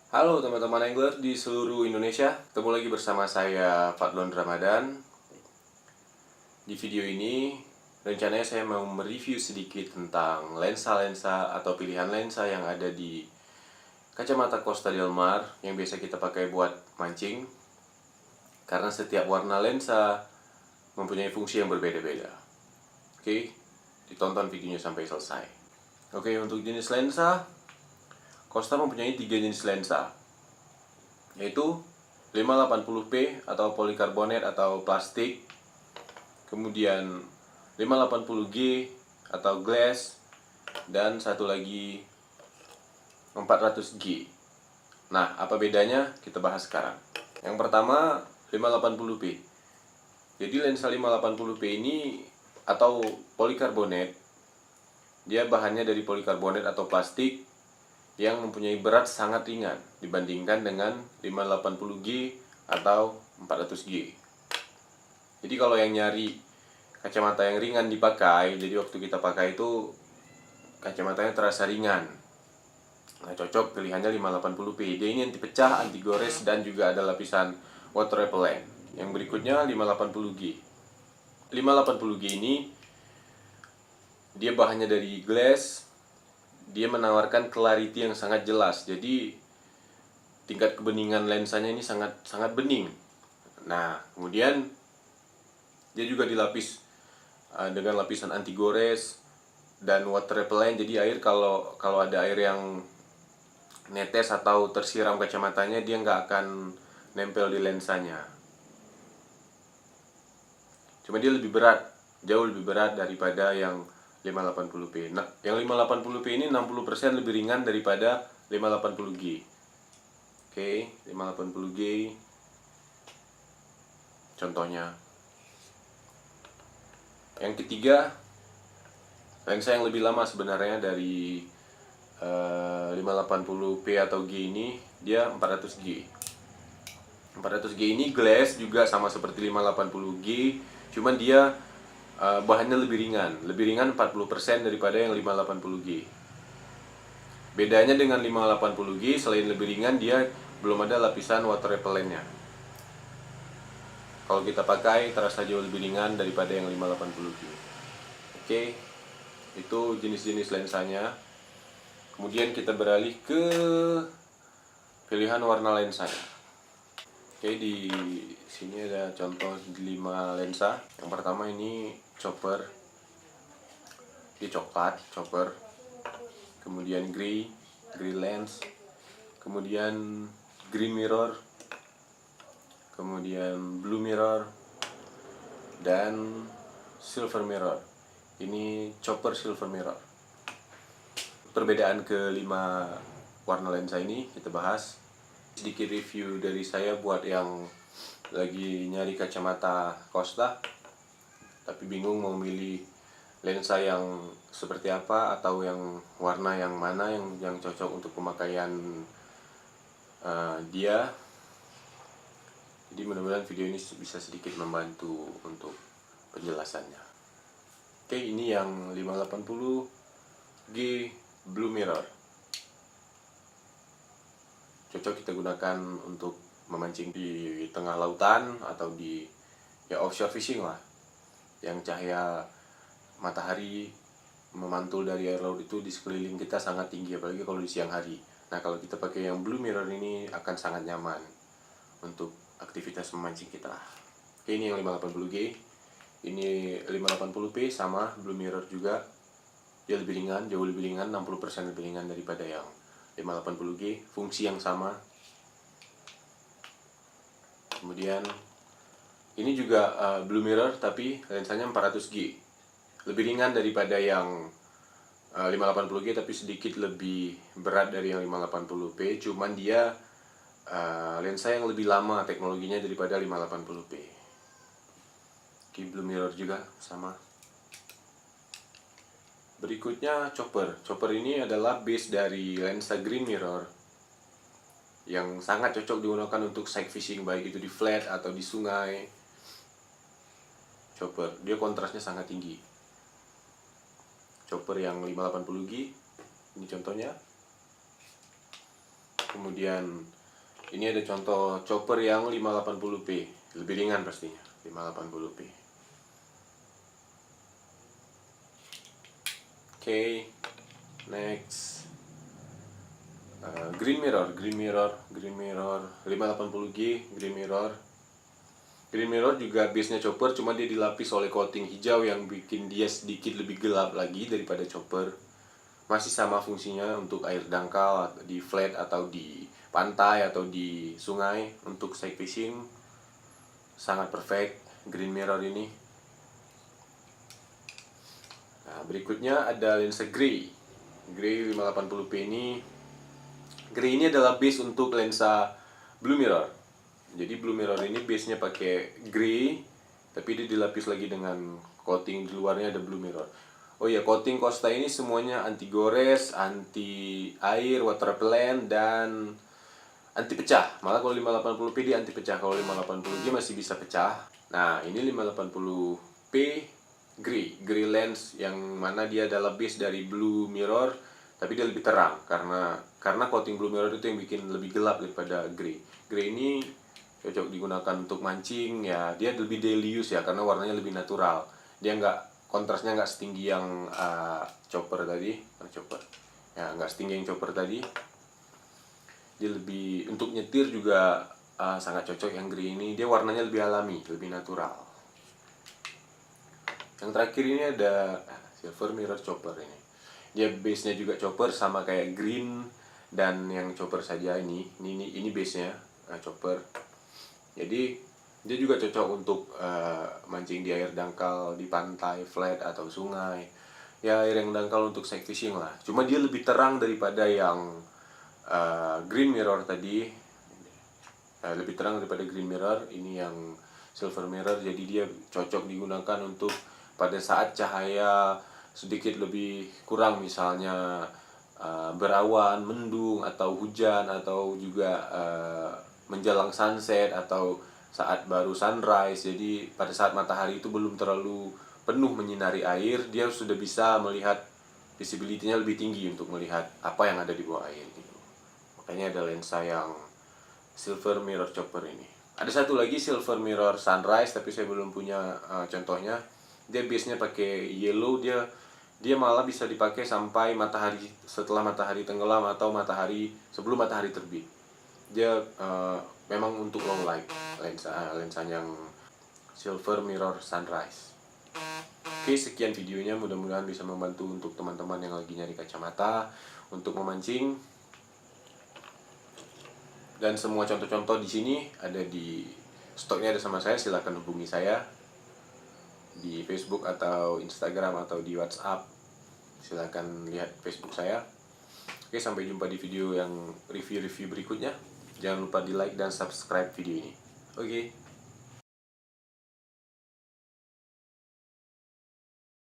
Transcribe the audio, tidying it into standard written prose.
Halo teman-teman angler di seluruh Indonesia. Ketemu lagi bersama saya Fadlon Ramadan. Di video ini rencananya saya mau mereview sedikit tentang lensa-lensa atau pilihan lensa yang ada di kacamata Costa del Mar yang biasa kita pakai buat mancing. Karena setiap warna lensa mempunyai fungsi yang berbeda-beda. Oke, ditonton videonya sampai selesai. Oke, untuk jenis lensa, Costa mempunyai 3 jenis lensa, yaitu 580p atau polikarbonat atau plastik, kemudian 580G atau glass, dan satu lagi 400G. Nah, apa bedanya? Kita bahas sekarang. Yang pertama, 580p. Jadi lensa 580p ini atau polikarbonat, dia bahannya dari polikarbonat atau plastik yang mempunyai berat sangat ringan dibandingkan dengan 580G atau 400G. Jadi kalau yang nyari kacamata yang ringan dipakai, jadi waktu kita pakai itu kacamatanya terasa ringan. Nah, cocok pilihannya 580p. Dia ini anti pecah, anti gores, dan juga ada lapisan water repellent. Yang berikutnya 580G. 580G ini dia bahannya dari glass. Dia menawarkan clarity yang sangat jelas. Jadi tingkat kebeningan lensanya ini sangat bening. Nah, kemudian dia juga dilapis dengan lapisan anti gores dan water repellent. Jadi air kalau ada air yang netes atau tersiram kacamatanya, dia nggak akan nempel di lensanya. Cuma dia lebih berat, jauh lebih berat daripada yang 580p. Nah, yang 580p ini 60% lebih ringan daripada 580G. Oke, 580G contohnya. Yang ketiga, lensa yang lebih lama sebenarnya dari 580p atau G ini, dia 400G. 400G ini glass juga sama seperti 580G, cuman dia bahannya lebih ringan 40% daripada yang 580G. Bedanya dengan 580G, selain lebih ringan, dia belum ada lapisan water repellentnya. Kalau kita pakai terasa jauh lebih ringan daripada yang 580G. Oke, itu jenis-jenis lensanya. Kemudian kita beralih ke pilihan warna lensanya. Oke, di sini ada contoh 5 lensa. Yang pertama ini chopper. Ini coklat, chopper. Kemudian grey lens. Kemudian green mirror. Kemudian blue mirror dan silver mirror. Ini chopper silver mirror. Perbedaan kelima warna lensa ini kita bahas. Sedikit review dari saya buat yang lagi nyari kacamata Costa tapi bingung mau milih lensa yang seperti apa atau yang warna yang mana yang cocok untuk pemakaian dia. Jadi mudah-mudahan video ini bisa sedikit membantu untuk penjelasannya. Oke, ini yang 580G blue mirror. Cocok kita gunakan untuk memancing di tengah lautan atau di offshore fishing lah, yang cahaya matahari memantul dari air laut itu di sekeliling kita sangat tinggi, apalagi kalau di siang hari. Nah, kalau kita pakai yang blue mirror ini akan sangat nyaman untuk aktivitas memancing kita. Oke, ini yang 580G. Ini 580p sama blue mirror juga. Dia lebih ringan, jauh lebih ringan, 60% lebih ringan daripada yang 580G. Fungsi yang sama. Kemudian ini juga blue mirror tapi lensanya 400G. Lebih ringan daripada yang 580G tapi sedikit lebih berat dari yang 580p. Cuman dia lensa yang lebih lama teknologinya daripada 580p. Oke, blue mirror juga sama. Berikutnya chopper. Chopper ini adalah base dari lensa green mirror yang sangat cocok digunakan untuk sight fishing, baik itu di flat atau di sungai. Chopper, dia kontrasnya sangat tinggi. Chopper yang 580G, ini contohnya. Kemudian ini ada contoh chopper yang 580p, lebih ringan pastinya, 580p. Oke, next. Green mirror 580G green mirror. Green mirror juga base-nya chopper, cuma dia dilapis oleh coating hijau yang bikin dia sedikit lebih gelap lagi daripada chopper. Masih sama fungsinya untuk air dangkal di flat atau di pantai atau di sungai. Untuk side fishing sangat perfect green mirror ini. Nah, berikutnya ada lensa Grey 580p ini. Grey ini adalah base untuk lensa blue mirror. Jadi blue mirror ini base-nya pakai grey, tapi dia dilapis lagi dengan coating di luarnya ada blue mirror. Oh iya, coating Costa ini semuanya anti gores, anti air, water repellent, dan anti pecah. Malah kalau 580p dia anti pecah, kalau 580G masih bisa pecah. Nah, ini 580p grey lens yang mana dia adalah base dari blue mirror, tapi dia lebih terang karena coating blue mirror itu yang bikin lebih gelap daripada grey. Grey ini cocok digunakan untuk mancing ya, dia lebih daily use ya karena warnanya lebih natural. Dia kontrasnya nggak setinggi yang chopper tadi, nggak setinggi yang chopper tadi. Dia lebih untuk nyetir juga sangat cocok yang grey ini. Dia warnanya lebih alami, lebih natural. Yang terakhir ini ada silver mirror chopper ini. Dia base-nya juga chopper sama kayak green dan yang chopper saja ini base-nya chopper. Jadi dia juga cocok untuk mancing di air dangkal, di pantai, flat atau sungai. Ya air yang dangkal untuk side fishing lah. Cuma dia lebih terang daripada yang green mirror tadi. Lebih terang daripada green mirror. Ini yang silver mirror, jadi dia cocok digunakan untuk pada saat cahaya sedikit lebih kurang, misalnya berawan, mendung, atau hujan, atau juga menjelang sunset, atau saat baru sunrise. Jadi pada saat matahari itu belum terlalu penuh menyinari air, dia sudah bisa melihat, visibility-nya lebih tinggi untuk melihat apa yang ada di bawah air gitu. Makanya ada lensa yang silver mirror chopper ini. Ada satu lagi silver mirror sunrise, tapi saya belum punya contohnya. Dia base-nya pakai yellow, dia malah bisa dipakai sampai matahari, setelah matahari tenggelam atau sebelum matahari terbit. Dia memang untuk long light lensa yang silver mirror sunrise. Oke, sekian videonya, mudah-mudahan bisa membantu untuk teman-teman yang lagi nyari kacamata untuk memancing. Dan semua contoh-contoh di sini ada di stoknya, ada sama saya. Silahkan hubungi saya di Facebook atau Instagram atau di WhatsApp. Silahkan lihat Facebook saya. Oke, sampai jumpa di video yang review-review berikutnya. Jangan lupa di like dan subscribe video ini. Oke.